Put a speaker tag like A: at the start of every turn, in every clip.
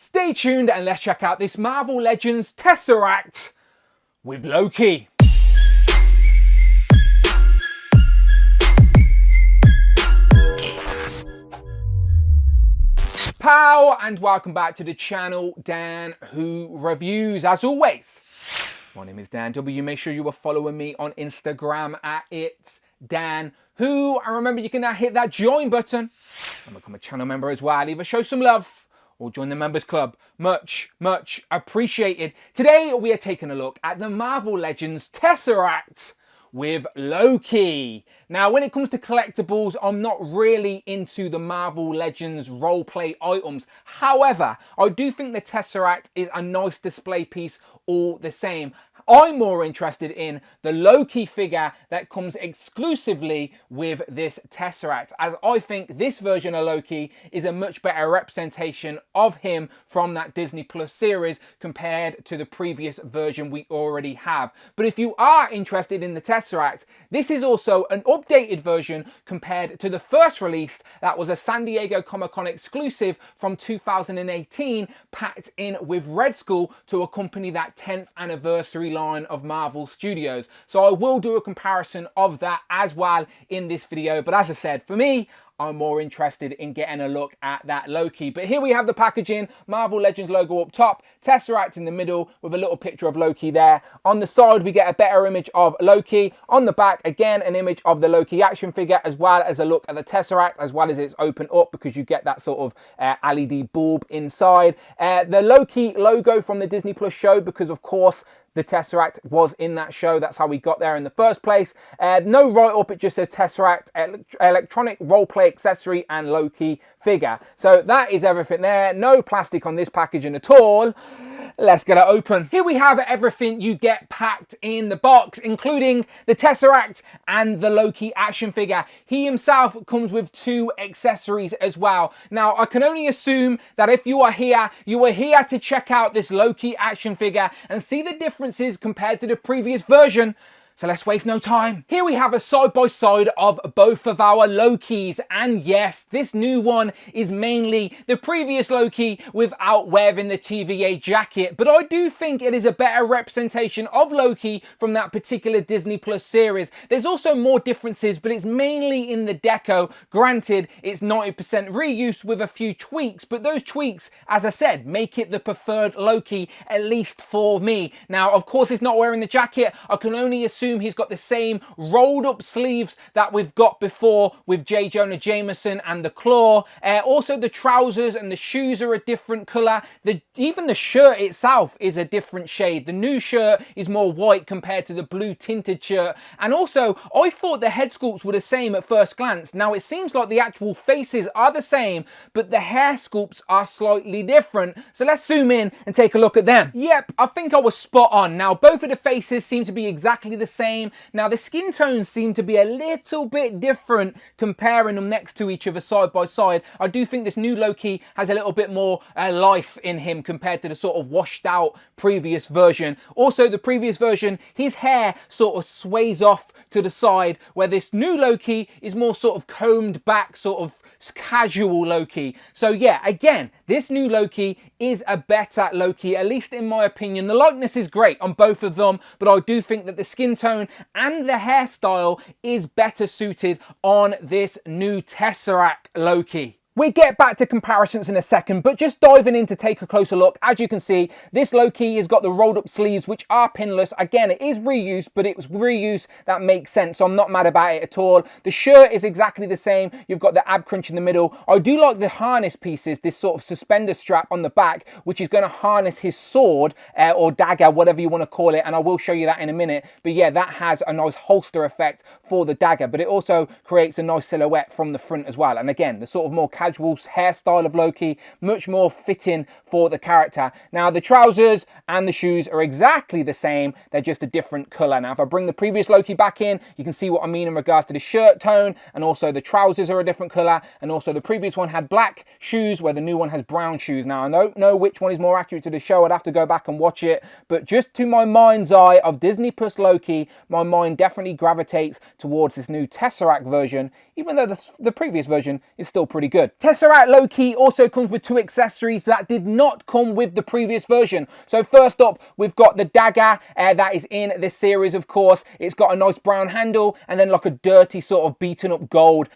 A: Stay tuned and let's check out this Marvel Legends Tesseract with Loki. Pow, and welcome back to the channel, Dan Who Reviews. As always, my name is Dan W. Make sure you are following me on Instagram at It's Dan Who. And remember, you can now hit that join button and become a channel member as well. Either show some love or join the members club. Much appreciated. Today, we are taking a look at the Marvel Legends Tesseract with Loki. Now, when it comes to collectibles, I'm not really into the Marvel Legends roleplay items. However, I do think the Tesseract is a nice display piece all the same. I'm more interested in the Loki figure that comes exclusively with this Tesseract, as I think this version of Loki is a much better representation of him from that Disney Plus series compared to the previous version we already have. But if you are interested in the Tesseract, this is also an updated version compared to the first release that was a San Diego Comic-Con exclusive from 2018, packed in with Red Skull to accompany that 10th anniversary line of Marvel Studios. So I will do a comparison of that as well in this video, but as I said, for me, I'm more interested in getting a look at that Loki. But here we have the packaging, Marvel Legends logo up top, Tesseract in the middle with a little picture of Loki there. On the side, we get a better image of Loki. On the back, again, an image of the Loki action figure, as well as a look at the Tesseract, as well as it's open up because you get that sort of LED bulb inside. The Loki logo from the Disney Plus show, because of course, the Tesseract was in that show. That's how we got there in the first place. No write-up, it just says Tesseract, electronic roleplay accessory and Loki figure. So that is everything there. No plastic on this packaging at all. Let's get it open. Here we have everything you get packed in the box, including the Tesseract and the Loki action figure. He himself comes with 2 accessories as well. Now, I can only assume that if you are here to check out this Loki action figure and see the differences compared to the previous version. So let's waste no time. Here we have a side-by-side of both of our Lokis. And yes, this new one is mainly the previous Loki without wearing the TVA jacket. But I do think it is a better representation of Loki from that particular Disney Plus series. There's also more differences, but it's mainly in the deco. Granted, it's 90% reuse with a few tweaks, but those tweaks, as I said, make it the preferred Loki, at least for me. Now, of course, he's not wearing the jacket. I can only assume he's got the same rolled up sleeves that we've got before with J. Jonah Jameson and the claw. Also the trousers and the shoes are a different colour. Even the shirt itself is a different shade. The new shirt is more white compared to the blue tinted shirt. And also, I thought the head sculpts were the same at first glance. Now it seems like the actual faces are the same, but the hair sculpts are slightly different. So let's zoom in and take a look at them. Yep, I think I was spot on. Now both of the faces seem to be exactly the same. Now the skin tones seem to be a little bit different comparing them next to each other side by side. I do think this new Loki has a little bit more life in him compared to the sort of washed out previous version. Also the previous version, his hair sort of sways off to the side, where this new Loki is more sort of combed back, sort of casual Loki. So yeah, again, this new Loki is a better Loki, at least in my opinion. The likeness is great on both of them, but I do think that the skin tone and the hairstyle is better suited on this new Tesseract Loki. We get back to comparisons in a second, but just diving in to take a closer look, as you can see, this Loki has got the rolled up sleeves, which are pinless. Again, it is reuse, but it was reuse that makes sense, so I'm not mad about it at all. The shirt is exactly the same. You've got the ab crunch in the middle. I do like the harness pieces, this sort of suspender strap on the back, which is going to harness his sword or dagger, whatever you want to call it, and I will show you that in a minute. But yeah, that has a nice holster effect for the dagger, but it also creates a nice silhouette from the front as well. And again, the sort of more casual hairstyle of Loki, much more fitting for the character. Now the trousers and the shoes are exactly the same, they're just a different colour. Now if I bring the previous Loki back in, you can see what I mean in regards to the shirt tone, and also the trousers are a different colour, and also the previous one had black shoes where the new one has brown shoes. Now I don't know which one is more accurate to the show, I'd have to go back and watch it, but just to my mind's eye of Disney Plus Loki, my mind definitely gravitates towards this new Tesseract version, even though the previous version is still pretty good. good. Tesseract Loki also comes with 2 accessories that did not come with the previous version. So first up, we've got the Dagger that is in this series, of course. It's got a nice brown handle and then like a dirty sort of beaten up gold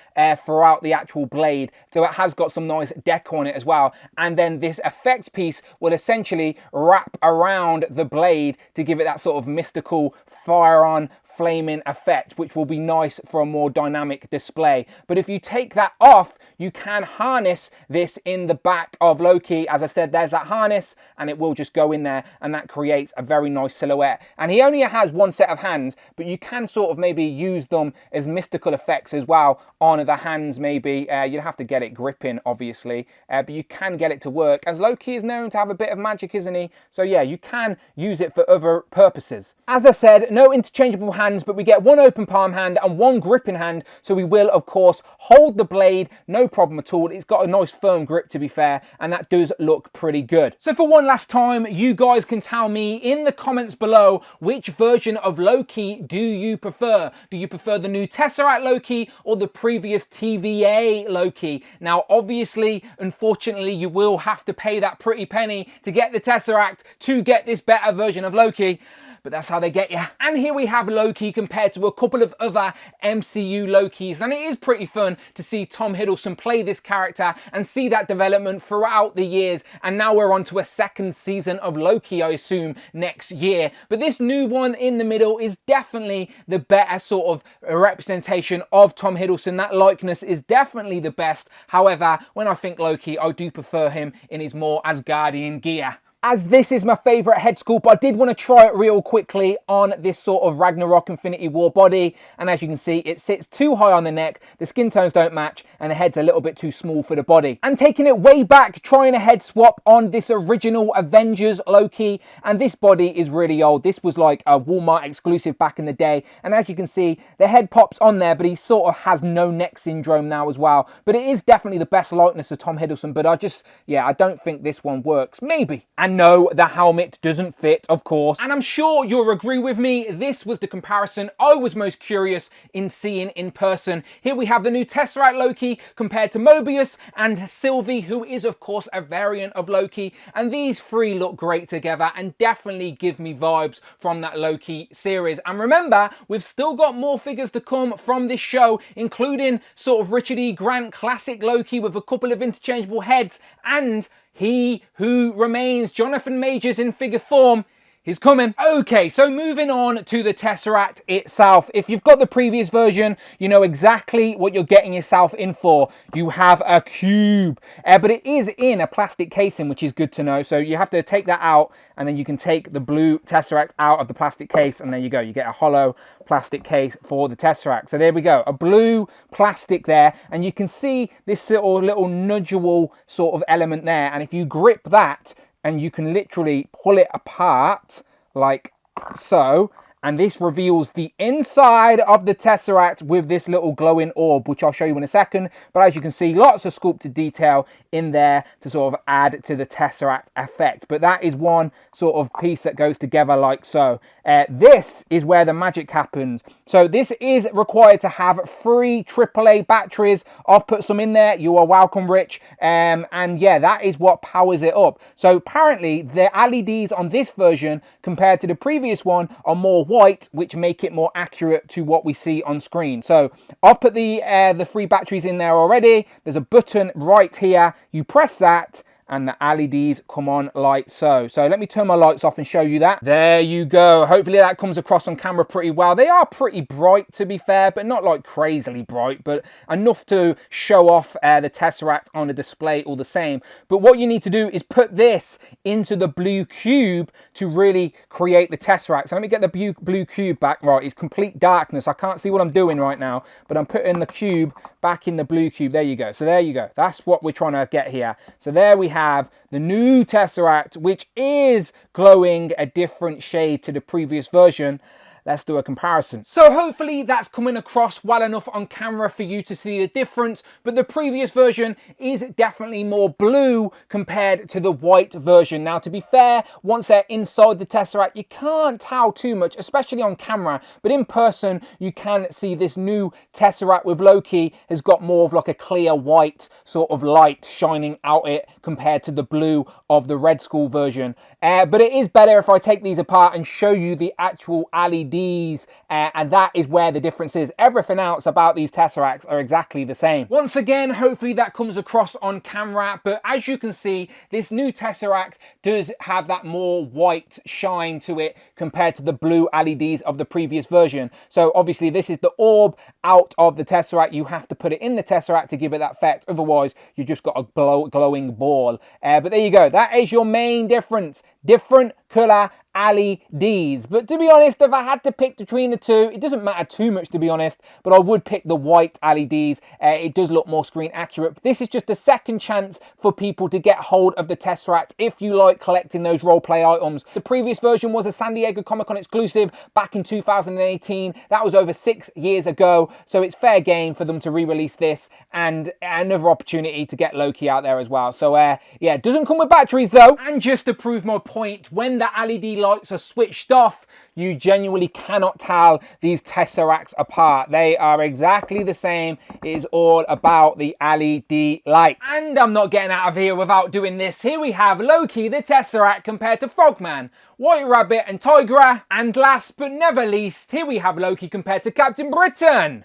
A: throughout the actual blade. So it has got some nice deco on it as well. And then this effect piece will essentially wrap around the blade to give it that sort of mystical fire on flaming effect, which will be nice for a more dynamic display. But if you take that off, you can harness this in the back of Loki. As I said, there's that harness and it will just go in there and that creates a very nice silhouette. And he only has 1 set of hands, but you can sort of maybe use them as mystical effects as well on the hands maybe. You'd have to get it gripping, obviously, but you can get it to work, as Loki is known to have a bit of magic, isn't he? So yeah, you can use it for other purposes. As I said, no interchangeable hands, but we get 1 open palm hand and 1 gripping hand, so we will of course hold the blade, no problem at all. It's got a nice firm grip, to be fair, and that does look pretty good. So for one last time, you guys can tell me in the comments below, which version of Loki do you prefer? Do you prefer the new Tesseract Loki or the previous TVA Loki? Now obviously, unfortunately, you will have to pay that pretty penny to get the Tesseract to get this better version of Loki. But that's how they get you. And here we have Loki compared to a couple of other MCU Lokis, and it is pretty fun to see Tom Hiddleston play this character and see that development throughout the years. And now we're on to a 2nd season of Loki, I assume, next year. But this new one in the middle is definitely the better sort of representation of Tom Hiddleston. That likeness is definitely the best. However, when I think Loki, I do prefer him in his more Asgardian gear. As this is my favourite head sculpt, I did want to try it real quickly on this sort of Ragnarok Infinity War body. And as you can see, it sits too high on the neck, the skin tones don't match, and the head's a little bit too small for the body. And taking it way back, trying a head swap on this original Avengers Loki. And this body is really old. This was like a Walmart exclusive back in the day. And as you can see, the head pops on there, but he sort of has no neck syndrome now as well. But it is definitely the best likeness of Tom Hiddleston. But I don't think this one works. Maybe. And no, the helmet doesn't fit, of course. And I'm sure you'll agree with me, this was the comparison I was most curious in seeing in person. Here we have the new Tesseract Loki compared to Mobius and Sylvie, who is of course a variant of Loki. And these 3 look great together and definitely give me vibes from that Loki series. And remember, we've still got more figures to come from this show, including sort of Richard E. Grant classic Loki with a couple of interchangeable heads, and He Who Remains, Jonathan Majors in figure form. He's coming. Okay, so moving on to the Tesseract itself. If you've got the previous version, you know exactly what you're getting yourself in for. You have a cube, but it is in a plastic casing, which is good to know. So you have to take that out, and then you can take the blue Tesseract out of the plastic case, and there you go. You get a hollow plastic case for the Tesseract. So there we go, a blue plastic there, and you can see this little nodule sort of element there. And if you grip that, and you can literally pull it apart like so, and this reveals the inside of the Tesseract with this little glowing orb, which I'll show you in a second. But as you can see, lots of sculpted detail in there to sort of add to the Tesseract effect. But that is one sort of piece that goes together like so. This is where the magic happens. So this is required to have 3 AAA batteries. I've put some in there. You are welcome, Rich. And yeah, that is what powers it up. So apparently the LEDs on this version compared to the previous one are more white, which make it more accurate to what we see on screen. So I've put the 3 batteries in there already. There's a button right here. You press that, and the LEDs come on like so. So let me turn my lights off and show you that. There you go. Hopefully that comes across on camera pretty well. They are pretty bright, to be fair, but not like crazily bright, but enough to show off the Tesseract on a display all the same. But what you need to do is put this into the blue cube to really create the Tesseract. So let me get the blue cube back. Right, it's complete darkness. I can't see what I'm doing right now, but I'm putting the cube back in the blue cube. There you go. So there you go. That's what we're trying to get here. So there we have the new Tesseract, which is glowing a different shade to the previous version. let's do a comparison. So hopefully that's coming across well enough on camera for you to see the difference, but the previous version is definitely more blue compared to the white version. Now, to be fair, once they're inside the Tesseract, you can't tell too much, especially on camera, but in person, you can see this new Tesseract with Loki has got more of like a clear white sort of light shining out it compared to the blue of the Red Skull version. But it is better if I take these apart and show you the actual LEDs, and that is where the difference is. Everything else about these Tesseracts are exactly the same. Once again, hopefully that comes across on camera, but as you can see, this new Tesseract does have that more white shine to it compared to the blue LEDs of the previous version. So obviously this is the orb out of the Tesseract. You have to put it in the Tesseract to give it that effect, otherwise you just got a glowing ball. But there you go, that is your main difference. Different colour LEDs. But to be honest, if I had to pick between the two, it doesn't matter too much, to be honest, but I would pick the white LEDs. It does look more screen accurate. This is just a second chance for people to get hold of the Tesseract if you like collecting those roleplay items. The previous version was a San Diego Comic-Con exclusive back in 2018. That was over 6 years ago, so it's fair game for them to re-release this, and another opportunity to get Loki out there as well. So yeah, it doesn't come with batteries though. And just to prove my point, when the LED lights are switched off, you genuinely cannot tell these Tesseracts apart. They are exactly the same. It is all about the LED light. And I'm not getting out of here without doing this. Here we have Loki the Tesseract compared to Frogman, White Rabbit and Tigra. And last but never least, here we have Loki compared to Captain Britain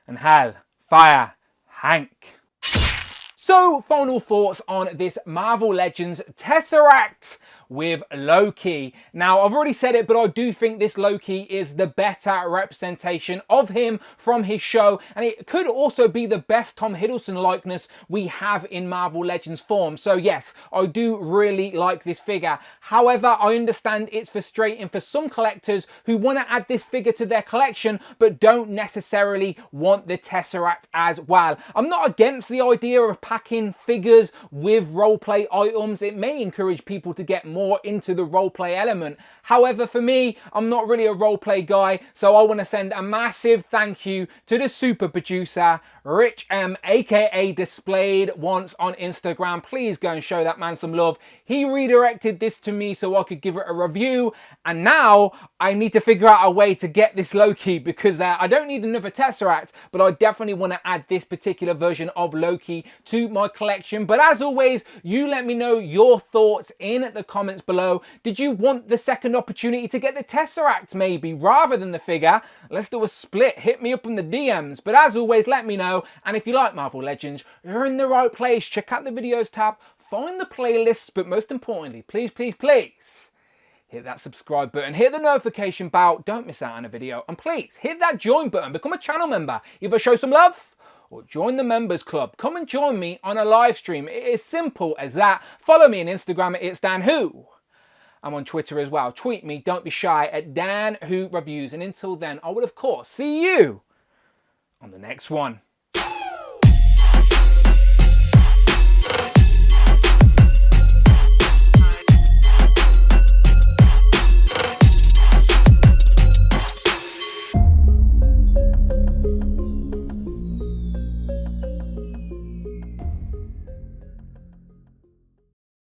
A: and Hal Fire Hank. So, final thoughts on this Marvel Legends Tesseract with Loki. Now, I've already said it, but I do think this Loki is the better representation of him from his show, and it could also be the best Tom Hiddleston likeness we have in Marvel Legends form. So yes, I do really like this figure. However, I understand it's frustrating for some collectors who want to add this figure to their collection, but don't necessarily want the Tesseract as well. I'm not against the idea of packing figures with roleplay items. It may encourage people to get more into the roleplay element. However, for me, I'm not really a roleplay guy, so I want to send a massive thank you to the super producer, Rich M, aka Displayed Once on Instagram. Please go and show that man some love. He redirected this to me so I could give it a review, and now I need to figure out a way to get this Loki, because I don't need another Tesseract, but I definitely want to add this particular version of Loki to my collection. But as always, you let me know your thoughts in the comments below. Did you want the second opportunity to get the Tesseract maybe rather than the figure? Let's do a split. Hit me up in the DMs. But as always, let me know. And if you like Marvel Legends, you're in the right place. Check out the videos tab, find the playlists, but most importantly, please, please, please, hit that subscribe button, hit the notification bell, don't miss out on a video, and please hit that join button, become a channel member, either show some love or join the members club. Come and join me on a live stream. It is simple as that. Follow me on Instagram at itsdanwho. I'm on Twitter as well. Tweet me, don't be shy, at Dan Who Reviews. And until then, I will of course see you on the next one.